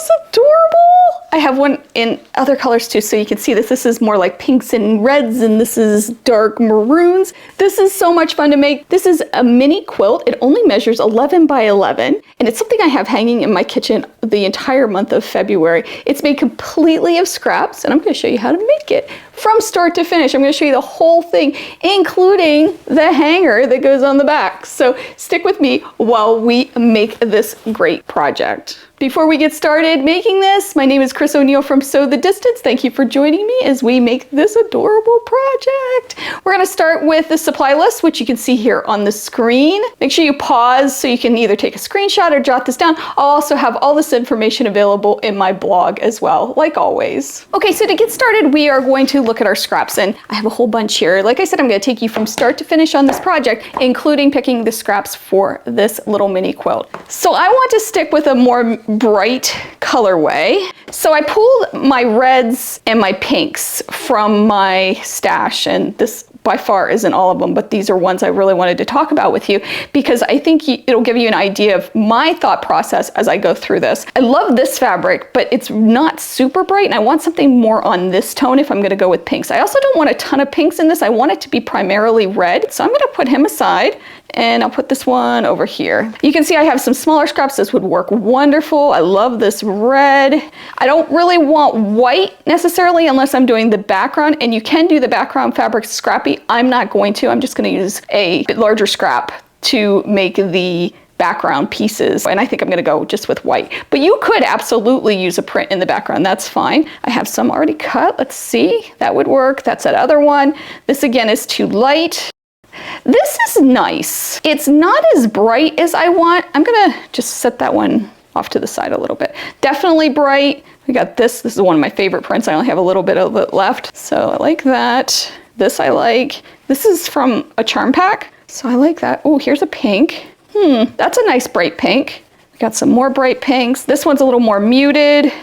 this adorable? I have one in other colors too, so you can see this. This is more like pinks and reds, and this is dark maroons. This is so much fun to make. This is a mini quilt. It only measures 11 by 11, and it's something I have hanging in my kitchen the entire month of February. It's made completely of scraps, and I'm going to show you how to make it from start to finish. I'm going to show you the whole thing, including the hanger that goes on the back. So stick with me while we make this great project. Before we get started making this, my name is Chris O'Neill from Sew the Distance. Thank you for joining me as we make this adorable project. We're going to start with the supply list, which you can see here on the screen. Make sure you pause so you can either take a screenshot or jot this down. I'll also have all this information available in my blog as well, like always. Okay, so to get started, we are going to look at our scraps, and I have a whole bunch here. Like I said, I'm going to take you from start to finish on this project, including picking the scraps for this little mini quilt. So I want to stick with a more bright colorway. So I pulled my reds and my pinks from my stash, and this by far isn't all of them, but these are ones I really wanted to talk about with you because I think it'll give you an idea of my thought process as I go through this. I love this fabric, but it's not super bright, and I want something more on this tone if I'm going to go with pinks. I also don't want a ton of pinks in this. I want it to be primarily red, so I'm going to put him aside. And I'll put this one over here. You can see I have some smaller scraps. This would work wonderful. I love this red. I don't really want white necessarily unless I'm doing the background, and you can do the background fabric scrappy. I'm not going to. I'm just going to use a bit larger scrap to make the background pieces, and I think I'm going to go just with white. But you could absolutely use a print in the background. That's fine. I have some already cut. Let's see. That would work. That's that other one. This again is too light. This is nice. It's not as bright as I want. I'm gonna just set that one off to the side a little bit. Definitely bright. We got this. This is one of my favorite prints. I only have a little bit of it left. So I like that. This I like. This is from a charm pack. So I like that. Oh, here's a pink. That's a nice bright pink. We got some more bright pinks. This one's a little more muted.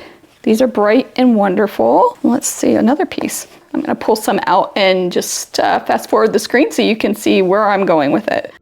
These are bright and wonderful. Let's see, another piece. I'm going to pull some out and just fast forward the screen so you can see where I'm going with it.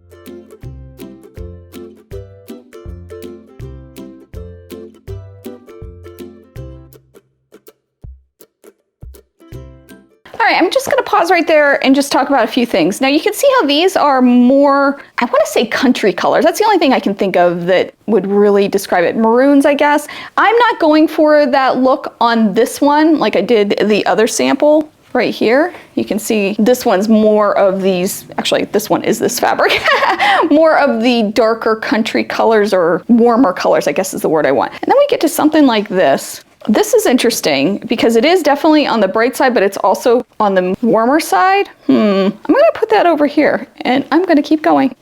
All right, I'm just going to pause right there and just talk about a few things. Now you can see how these are more, I want to say country colors. That's the only thing I can think of that would really describe it. Maroons, I guess. I'm not going for that look on this one like I did the other sample. Right here, you can see this one's more of these, actually this one is this fabric, more of the darker country colors or warmer colors, I guess is the word I want. And then we get to something like this. This is interesting because it is definitely on the bright side, but it's also on the warmer side. I'm gonna put that over here and I'm gonna keep going.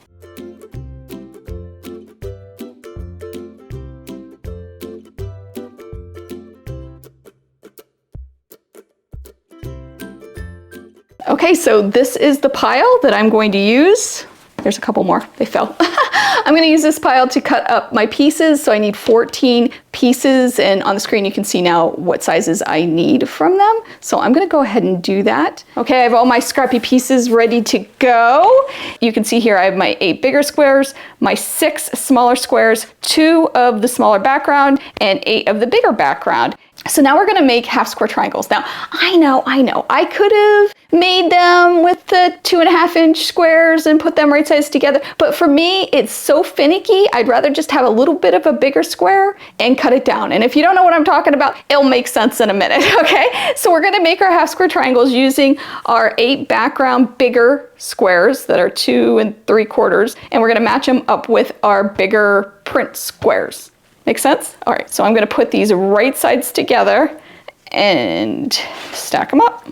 Okay, so this is the pile that I'm going to use. There's a couple more, they fell. I'm gonna use this pile to cut up my pieces. So I need 14 pieces, and on the screen you can see now what sizes I need from them. So I'm gonna go ahead and do that. Okay, I have all my scrappy pieces ready to go. You can see here I have my 8 bigger squares, my 6 smaller squares, 2 of the smaller background, and 8 of the bigger background. So now we're gonna make half square triangles. Now, I know, I could have made them with the 2.5-inch squares and put them right sides together, but for me, it's so finicky, I'd rather just have a little bit of a bigger square and cut it down. And if you don't know what I'm talking about, it'll make sense in a minute, okay? So we're gonna make our half square triangles using our 8 background bigger squares that are 2 3/4, and we're gonna match them up with our bigger print squares. Make sense? All right, so I'm gonna put these right sides together and stack them up.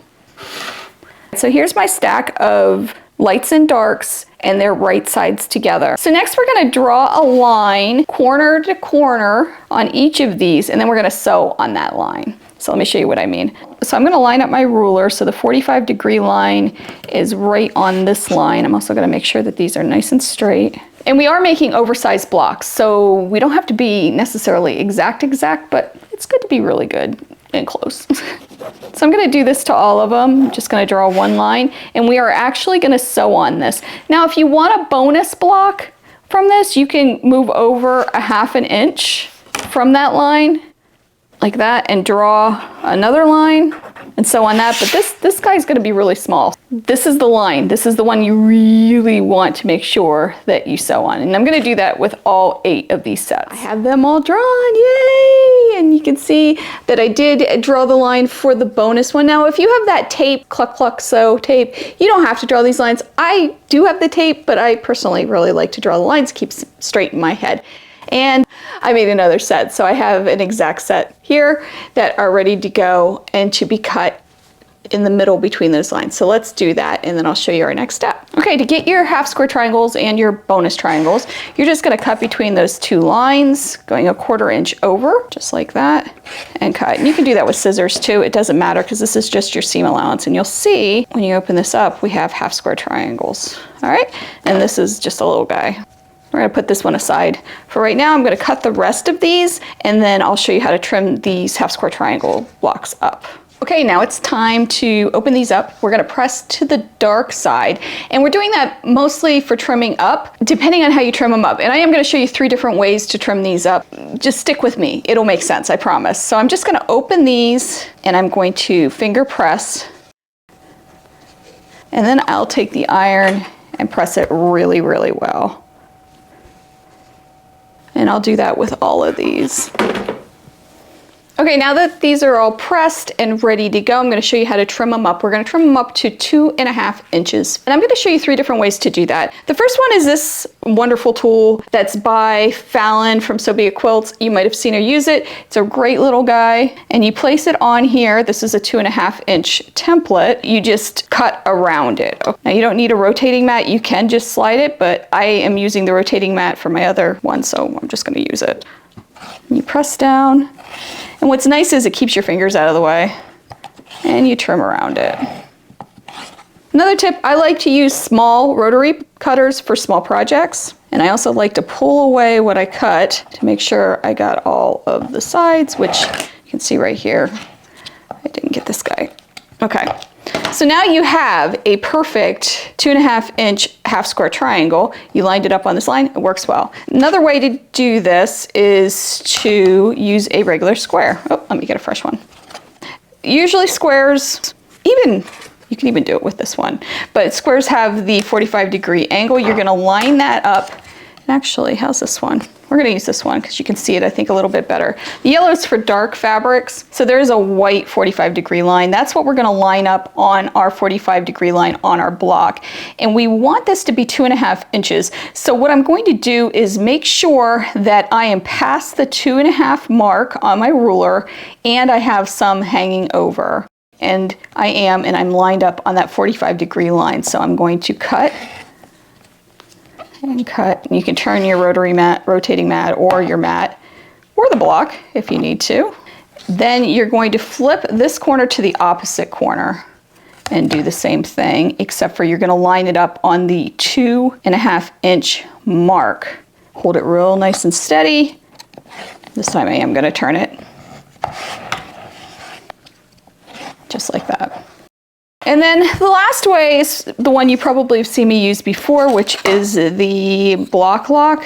So here's my stack of lights and darks, and they're right sides together. So next we're gonna draw a line corner to corner on each of these, and then we're gonna sew on that line. So let me show you what I mean. So I'm gonna line up my ruler, so the 45-degree line is right on this line. I'm also gonna make sure that these are nice and straight. And we are making oversized blocks, so we don't have to be necessarily exact, but it's good to be really good and close. So I'm gonna do this to all of them. I'm just gonna draw one line, and we are actually gonna sew on this. Now, if you want a bonus block from this, you can move over 1/2 inch from that line like that and draw another line and sew on that. But this guy's gonna be really small. This is the line. This is the one you really want to make sure that you sew on. And I'm gonna do that with all 8 of these sets. I have them all drawn, yay! And you can see that I did draw the line for the bonus one. Now, if you have that tape, Cluck Cluck Sew tape, you don't have to draw these lines. I do have the tape, but I personally really like to draw the lines, keeps straight in my head. And I made another set, so I have an exact set here that are ready to go and to be cut in the middle between those lines. So let's do that, and then I'll show you our next step. Okay, to get your half square triangles and your bonus triangles, you're just gonna cut between those 2 lines, going a 1/4 inch over, just like that, and cut. And you can do that with scissors too, it doesn't matter, because this is just your seam allowance. And you'll see, when you open this up, we have half square triangles, all right? And this is just a little guy. We're gonna put this one aside. For right now, I'm gonna cut the rest of these, and then I'll show you how to trim these half square triangle blocks up. Okay, now it's time to open these up. We're gonna press to the dark side, and we're doing that mostly for trimming up, depending on how you trim them up. And I am gonna show you 3 different ways to trim these up. Just stick with me, it'll make sense, I promise. So I'm just gonna open these, and I'm going to finger press, and then I'll take the iron and press it really, really well. And I'll do that with all of these. Okay, now that these are all pressed and ready to go, I'm gonna show you how to trim them up. We're gonna trim them up to 2.5 inches. And I'm gonna show you 3 different ways to do that. The first one is this wonderful tool that's by Fallon from So Be It Quilts. You might have seen her use it. It's a great little guy. And you place it on here. This is a 2.5 inch template. You just cut around it. Now you don't need a rotating mat. You can just slide it, but I am using the rotating mat for my other one, so I'm just gonna use it. And you press down. And what's nice is it keeps your fingers out of the way, and you trim around it. Another tip, I like to use small rotary cutters for small projects. And I also like to pull away what I cut to make sure I got all of the sides, which you can see right here. I didn't get this guy. Okay, so now you have a perfect 2.5 inch half square triangle. You lined it up on this line, it works well. Another way to do this is to use a regular square. Oh, let me get a fresh one. Usually squares, you can even do it with this one, but squares have the 45-degree angle. You're gonna line that up. And actually, how's this one? We're gonna use this one because you can see it, I think, a little bit better. The yellow is for dark fabrics, so there is a white 45-degree line. That's what we're gonna line up on our 45-degree line on our block. And we want this to be 2.5 inches. So what I'm going to do is make sure that I am past the 2.5 mark on my ruler, and I have some hanging over. And I am, and I'm lined up on that 45-degree line. So I'm going to cut and cut. And you can turn your rotating mat, or your mat, or the block if you need to. Then you're going to flip this corner to the opposite corner and do the same thing, except for you're gonna line it up on the 2.5 inch mark. Hold it real nice and steady. This time I am gonna turn it. Just like that. And then the last way is the one you probably have seen me use before, which is the block lock.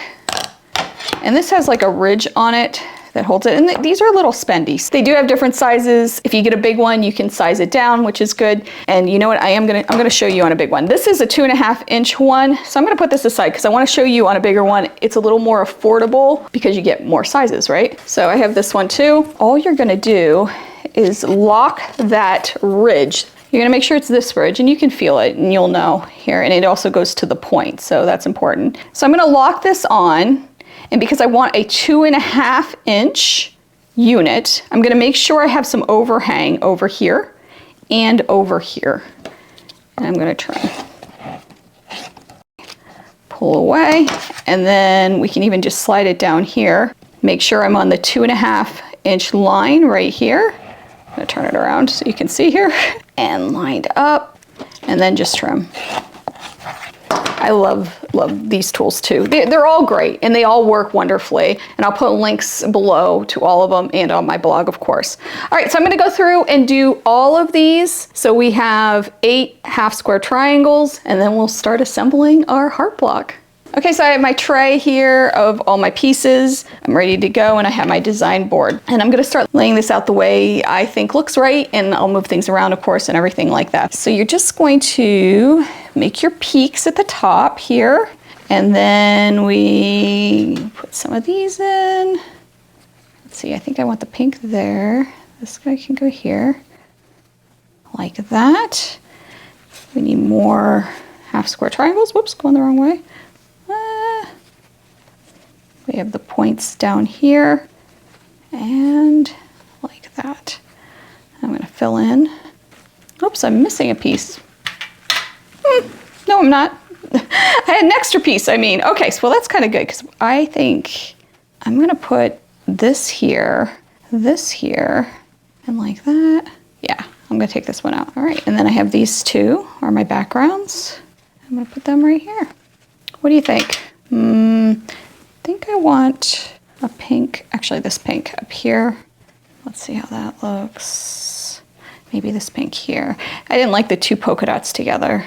And this has like a ridge on it that holds it. And these are a little spendy. They do have different sizes. If you get a big one, you can size it down, which is good. And you know what, I'm gonna show you on a big one. This is a 2.5 inch one. So I'm gonna put this aside because I wanna show you on a bigger one. It's a little more affordable because you get more sizes, right? So I have this one too. All you're gonna do is lock that ridge. You're gonna make sure it's this ridge, and you can feel it and you'll know here. And it also goes to the point, so that's important. So I'm gonna lock this on, and because I want a 2.5 inch unit, I'm gonna make sure I have some overhang over here and over here. And I'm gonna trim. Pull away, and then we can even just slide it down here. Make sure I'm on the 2.5 inch line right here. I'm gonna turn it around so you can see here, and lined up, and then just trim. I love these tools too. They're all great, and they all work wonderfully. And I'll put links below to all of them, and on my blog, of course. All right, so I'm gonna go through and do all of these. So we have 8 half square triangles, and then we'll start assembling our heart block. Okay, so I have my tray here of all my pieces. I'm ready to go, and I have my design board. And I'm gonna start laying this out the way I think looks right, and I'll move things around, of course, and everything like that. So you're just going to make your peaks at the top here, and then we put some of these in. Let's see, I think I want the pink there. This guy can go here, like that. We need more half square triangles. Whoops, going the wrong way. We have the points down here, and like that. I'm gonna fill in. Oops, I'm missing a piece. No, I'm not. I had an extra piece, I mean. Okay, so well, that's kind of good, because I think I'm gonna put this here, and like that. Yeah, I'm gonna take this one out. All right, and then I have these two are my backgrounds. I'm gonna put them right here. What do you think? I think I want a pink, actually this pink up here. Let's see how that looks. Maybe this pink here. I didn't like the two polka dots together.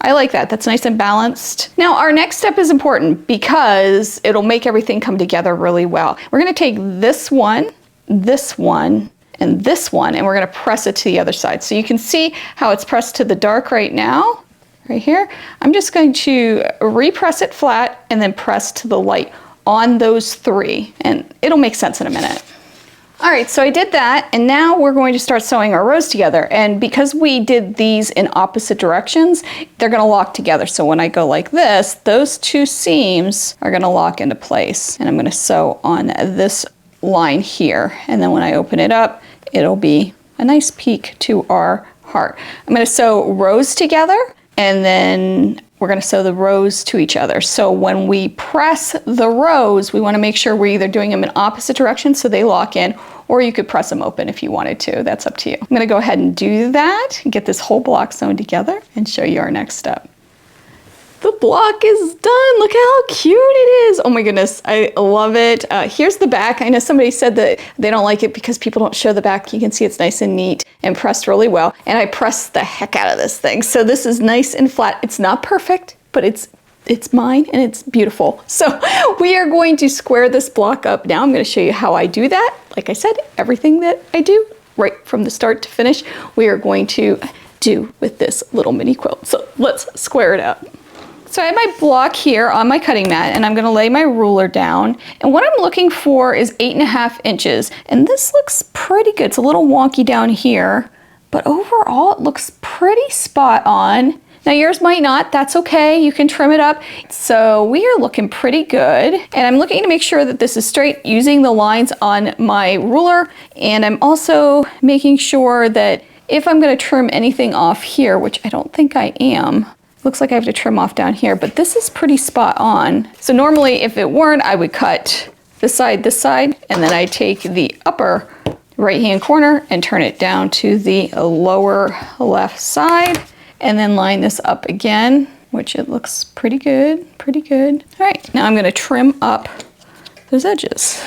I like that, that's nice and balanced. Now our next step is important because it'll make everything come together really well. We're gonna take this one, and this one, and we're gonna press it to the other side. So you can see how it's pressed to the dark right now, right here. I'm just going to repress it flat and then press to the light on those three, and it'll make sense in a minute. All right, so I did that, and now we're going to start sewing our rows together. And because we did these in opposite directions, they're gonna lock together. So when I go like this, those two seams are gonna lock into place. And I'm gonna sew on this line here. And then when I open it up, it'll be a nice peak to our heart. I'm gonna sew rows together, and then we're gonna sew the rows to each other. So when we press the rows, we wanna make sure we're either doing them in opposite directions so they lock in, or you could press them open if you wanted to. That's up to you. I'm gonna go ahead and do that and get this whole block sewn together and show you our next step. The block is done. Look how cute it is. Oh my goodness, I love it. Here's the back. I know somebody said that they don't like it because people don't show the back. You can see it's nice and neat and pressed really well. And I pressed the heck out of this thing. So this is nice and flat. It's not perfect, but it's mine and it's beautiful. So we are going to square this block up now. I'm going to show you how I do that. Like I said, everything that I do right from the start to finish, we are going to do with this little mini quilt. So let's square it up. So I have my block here on my cutting mat, and I'm gonna lay my ruler down. And what I'm looking for is 8.5 inches. And this looks pretty good. It's a little wonky down here, but overall it looks pretty spot on. Now yours might not, that's okay. You can trim it up. So we are looking pretty good. And I'm looking to make sure that this is straight using the lines on my ruler. And I'm also making sure that if I'm gonna trim anything off here, which I don't think I am, looks like I have to trim off down here, but this is pretty spot on. So normally if it weren't, I would cut this side, and then I take the upper right-hand corner and turn it down to the lower left side, and then line this up again, which it looks pretty good, pretty good. All right, now I'm gonna trim up those edges.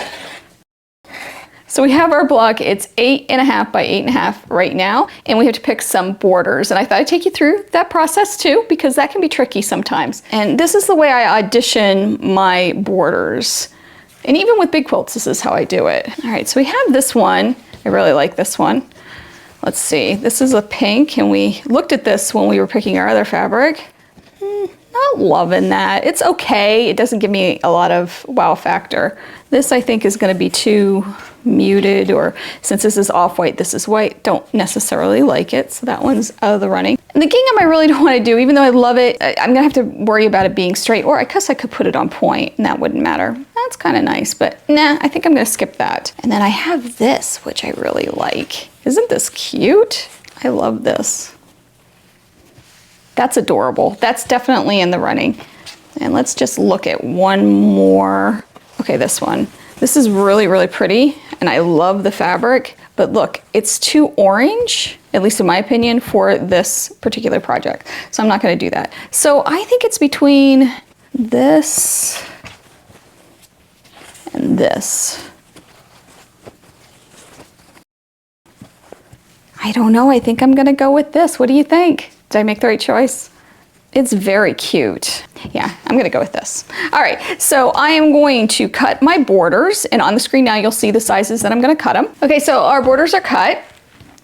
So we have our block, it's 8.5 by 8.5 right now, and we have to pick some borders. And I thought I'd take you through that process too, because that can be tricky sometimes. And this is the way I audition my borders. And even with big quilts, this is how I do it. All right, so we have this one. I really like this one. Let's see, this is a pink, and we looked at this when we were picking our other fabric. Not loving that. It's okay. It doesn't give me a lot of wow factor. This I think is going to be too muted, or since this is off-white, this is white, don't necessarily like it. So that one's out of the running. And the gingham I really don't want to do, even though I love it, I'm gonna have to worry about it being straight, or I guess I could put it on point and that wouldn't matter. That's kind of nice, but nah, I think I'm gonna skip that. And then I have this, which I really like. Isn't this cute? I love this. That's adorable. That's definitely in the running. And let's just look at one more. Okay, this one. This is really, really pretty, and I love the fabric, but look, it's too orange, at least in my opinion, for this particular project. So I'm not gonna do that. So I think it's between this and this. I don't know, I think I'm gonna go with this. What do you think? Did I make the right choice? It's very cute. Yeah, I'm gonna go with this. All right, so I am going to cut my borders, and on the screen now you'll see the sizes that I'm gonna cut them. Okay, so our borders are cut.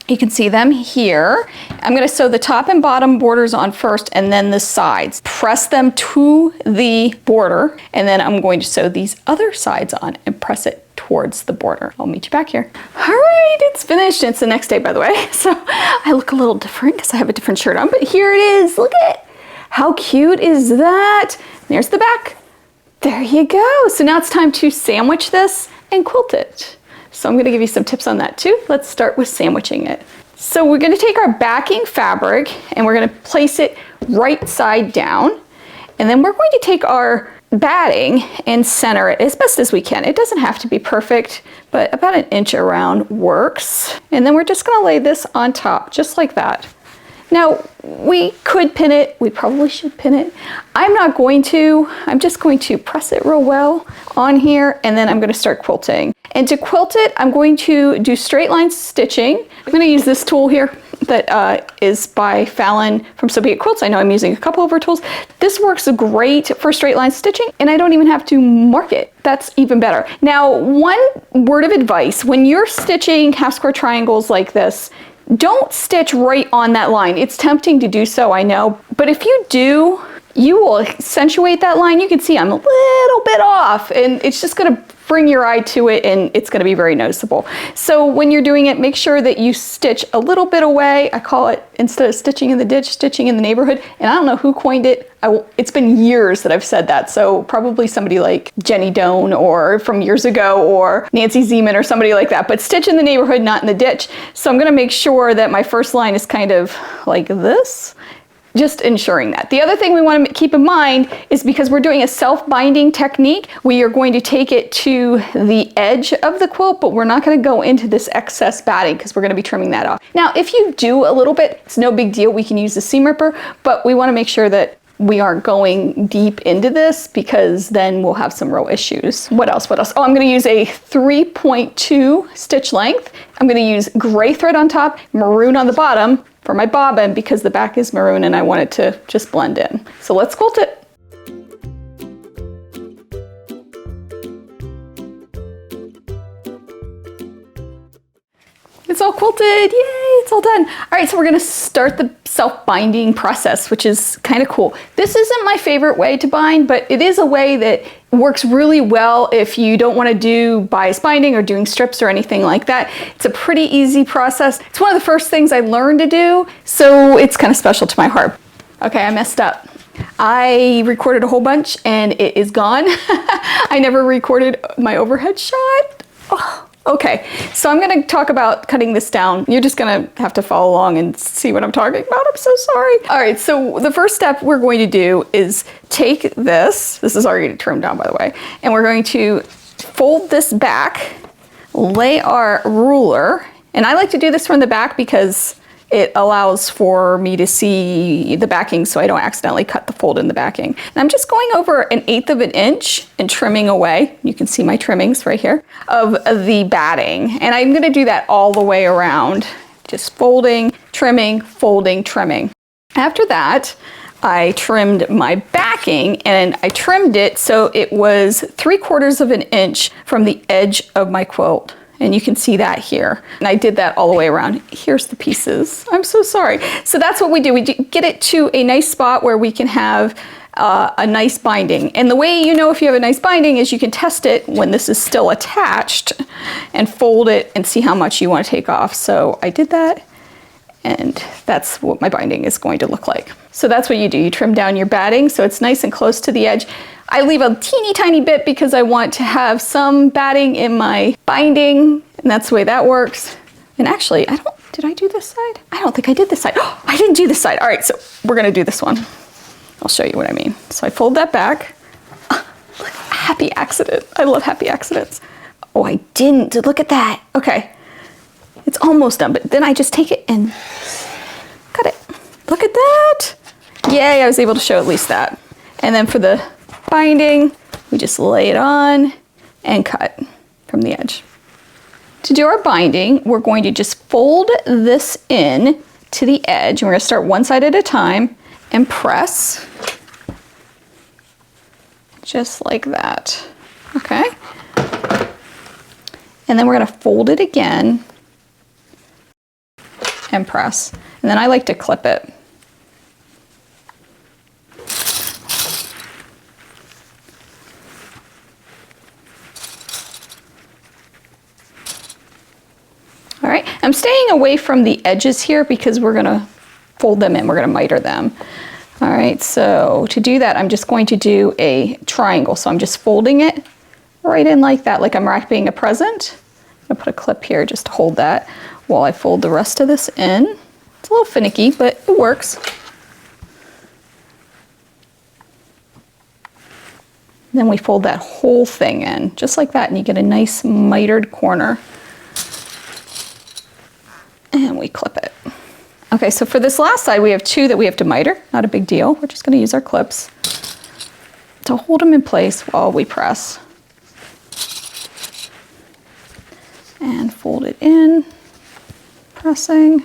You can see them here. I'm gonna sew the top and bottom borders on first and then the sides. Press them to the border, and then I'm going to sew these other sides on and press it towards the border. I'll meet you back here. All right, it's finished. It's the next day, by the way. So I look a little different because I have a different shirt on, but here it is. Look at it. How cute is that? There's the back. There you go. So now it's time to sandwich this and quilt it. So I'm gonna give you some tips on that too. Let's start with sandwiching it. So we're gonna take our backing fabric and we're gonna place it right side down. And then we're going to take our batting and center it as best as we can. It doesn't have to be perfect, but about 1 inch around works. And then we're just gonna lay this on top, just like that. Now, we could pin it. We probably should pin it. I'm not going to. I'm just going to press it real well on here, and then I'm going to start quilting. And to quilt it, I'm going to do straight line stitching. I'm going to use this tool here that is by Fallon from So Be It Quilts. I know I'm using a couple of her tools. This works great for straight line stitching, and I don't even have to mark it. That's even better. Now, one word of advice, when you're stitching half square triangles like this, don't stitch right on that line. It's tempting to do so, I know, but if you do, you will accentuate that line. You can see I'm a little bit off, and it's just gonna bring your eye to it, and it's gonna be very noticeable. So when you're doing it, make sure that you stitch a little bit away. I call it, instead of stitching in the ditch, stitching in the neighborhood. And I don't know who coined it. It's been years that I've said that. So probably somebody like Jenny Doan or from years ago, or Nancy Zeman or somebody like that. But stitch in the neighborhood, not in the ditch. So I'm gonna make sure that my first line is kind of like this. Just ensuring that. The other thing we want to keep in mind is because we're doing a self-binding technique, we are going to take it to the edge of the quilt, but we're not going to go into this excess batting because we're going to be trimming that off. Now, if you do a little bit, it's no big deal. We can use the seam ripper, but we want to make sure that we aren't going deep into this because then we'll have some real issues. What else? What else? Oh, I'm going to use a 3.2 stitch length. I'm going to use gray thread on top, maroon on the bottom for my bobbin because the back is maroon and I want it to just blend in. So let's quilt it. It's all quilted, yay, it's all done. All right, so we're gonna start the self-binding process, which is kind of cool. This isn't my favorite way to bind, but it is a way that works really well if you don't wanna do bias binding or doing strips or anything like that. It's a pretty easy process. It's one of the first things I learned to do, so it's kind of special to my heart. Okay, I messed up. I recorded a whole bunch and it is gone. I never recorded my overhead shot. Oh. Okay, so I'm gonna talk about cutting this down. You're just gonna have to follow along and see what I'm talking about. I'm so sorry. All right, so the first step we're going to do is take this is already trimmed down, by the way, and we're going to fold this back, lay our ruler, and I like to do this from the back because it allows for me to see the backing so I don't accidentally cut the fold in the backing. And I'm just going over 1/8 of an inch and trimming away. You can see my trimmings right here of the batting. And I'm gonna do that all the way around. Just folding, trimming, folding, trimming. After that, I trimmed my backing and I trimmed it so it was 3/4 of an inch from the edge of my quilt. And you can see that here. And I did that all the way around. Here's the pieces. I'm so sorry. So that's what we do. We get it to a nice spot where we can have a nice binding. And the way you know if you have a nice binding is you can test it when this is still attached and fold it and see how much you want to take off. So I did that, and that's what my binding is going to look like. So that's what you do. You trim down your batting so it's nice and close to the edge. I leave a teeny tiny bit because I want to have some batting in my binding, and that's the way that works. And actually, did I do this side? I don't think I did this side. Oh, I didn't do this side. All right, so we're gonna do this one. I'll show you what I mean. So I fold that back. Look, happy accident. I love happy accidents. Oh, I didn't, look at that. Okay, it's almost done, but then I just take it and cut it. Look at that. Yay, I was able to show at least that. And then for the binding, we just lay it on and cut from the edge. To do our binding, we're going to just fold this in to the edge. And we're gonna start one side at a time and press. just like that. Okay. And then we're going to fold it again and press. And then I like to clip it. All right, I'm staying away from the edges here because we're going to fold them in, we're going to miter them. All right, so to do that, I'm just going to do a triangle. So I'm just folding it right in like that, like I'm wrapping a present. I'm gonna put a clip here just to hold that while I fold the rest of this in. It's a little finicky, but it works. Then we fold that whole thing in, just like that, and you get a nice mitered corner. And we clip it. Okay, so for this last side, we have 2 that we have to miter. Not a big deal. We're just gonna use our clips to hold them in place while we press. And fold it in, pressing.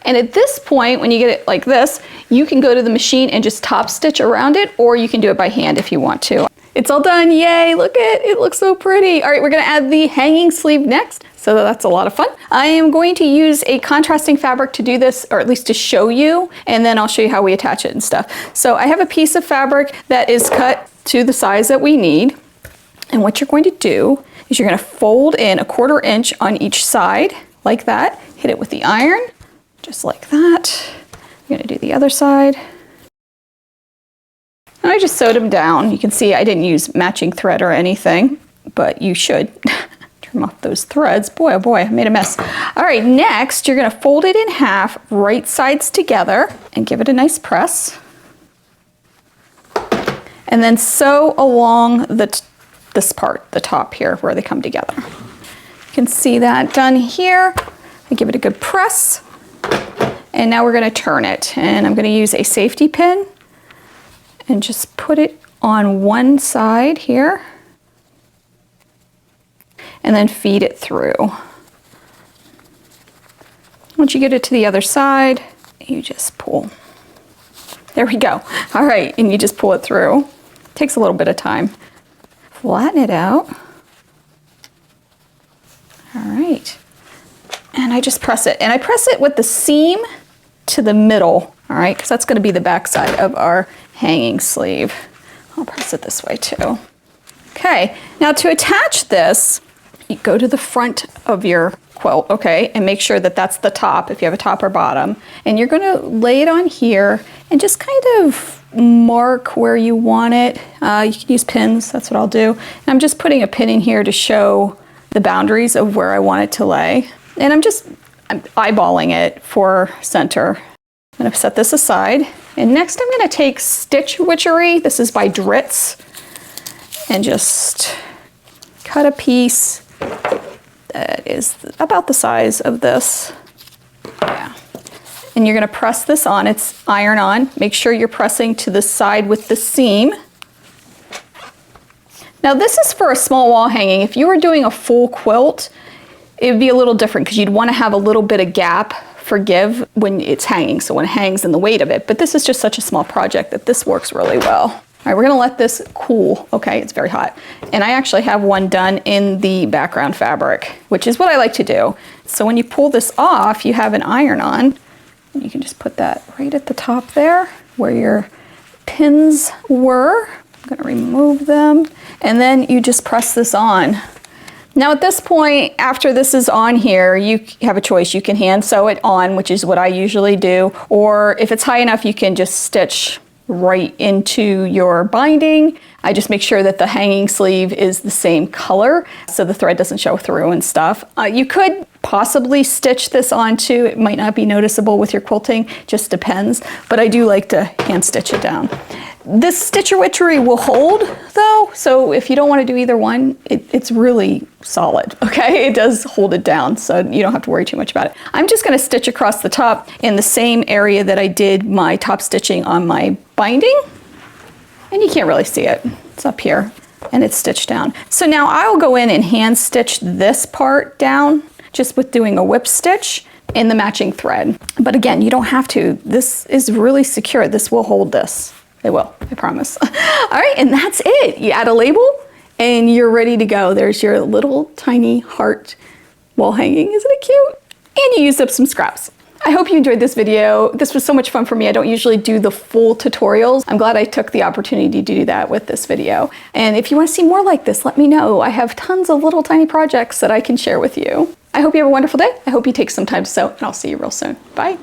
And at this point, when you get it like this, you can go to the machine and just top stitch around it, or you can do it by hand if you want to. It's all done, yay, look at it, it looks so pretty. All right, we're gonna add the hanging sleeve next, so that's a lot of fun. I am going to use a contrasting fabric to do this, or at least to show you, and then I'll show you how we attach it and stuff. So I have a piece of fabric that is cut to the size that we need, and what you're going to do is you're gonna fold in 1/4 inch on each side, like that, hit it with the iron, just like that. You're gonna do the other side. And I just sewed them down. You can see I didn't use matching thread or anything, but you should. Trim off those threads. Boy, oh boy, I made a mess. All right, next you're gonna fold it in half, right sides together, and give it a nice press. And then sew along this part, the top here, where they come together. You can see that done here. I give it a good press. And now we're gonna turn it. And I'm gonna use a safety pin and just put it on one side here. And then feed it through. Once you get it to the other side, you just pull. There we go. All right, and you just pull it through. Takes a little bit of time. Flatten it out. All right. And I just press it. And I press it with the seam to the middle, all right? Because that's gonna be the back side of our hanging sleeve. I'll press it this way too. Okay, now to attach this, you go to the front of your quilt, okay, and make sure that that's the top, if you have a top or bottom. And you're gonna lay it on here and just kind of mark where you want it. You can use pins, that's what I'll do. And I'm just putting a pin in here to show the boundaries of where I want it to lay. And I'm eyeballing it for center. I'm gonna set this aside. And next I'm gonna take Stitch Witchery, this is by Dritz, and just cut a piece that is about the size of this. Yeah. And you're gonna press this on, it's iron on. Make sure you're pressing to the side with the seam. Now this is for a small wall hanging. If you were doing a full quilt, it would be a little different because you'd want to have a little bit of gap for give when it's hanging, so when it hangs and the weight of it. But this is just such a small project that this works really well. All right, we're gonna let this cool. Okay, it's very hot. And I actually have one done in the background fabric, which is what I like to do. So when you pull this off, you have an iron on. And you can just put that right at the top there where your pins were. I'm gonna remove them. And then you just press this on. Now at this point, after this is on here, you have a choice. You can hand sew it on, which is what I usually do, or if it's high enough, you can just stitch right into your binding. I just make sure that the hanging sleeve is the same color so the thread doesn't show through and stuff. You could possibly stitch this onto, it might not be noticeable with your quilting, just depends, but I do like to hand stitch it down. This Stitch Witchery will hold though, so if you don't want to do either one, it's really solid, okay? It does hold it down, so you don't have to worry too much about it. I'm just gonna stitch across the top in the same area that I did my top stitching on my binding, and you can't really see it. It's up here, and it's stitched down. So now I'll go in and hand stitch this part down. just with doing a whip stitch and the matching thread. But again, you don't have to. This is really secure. This will hold this. It will, I promise. All right, and that's it. You add a label and you're ready to go. There's your little tiny heart wall hanging. Isn't it cute? And you used up some scraps. I hope you enjoyed this video. This was so much fun for me. I don't usually do the full tutorials. I'm glad I took the opportunity to do that with this video. And if you want to see more like this, let me know. I have tons of little tiny projects that I can share with you. I hope you have a wonderful day. I hope you take some time to sew, and I'll see you real soon. Bye.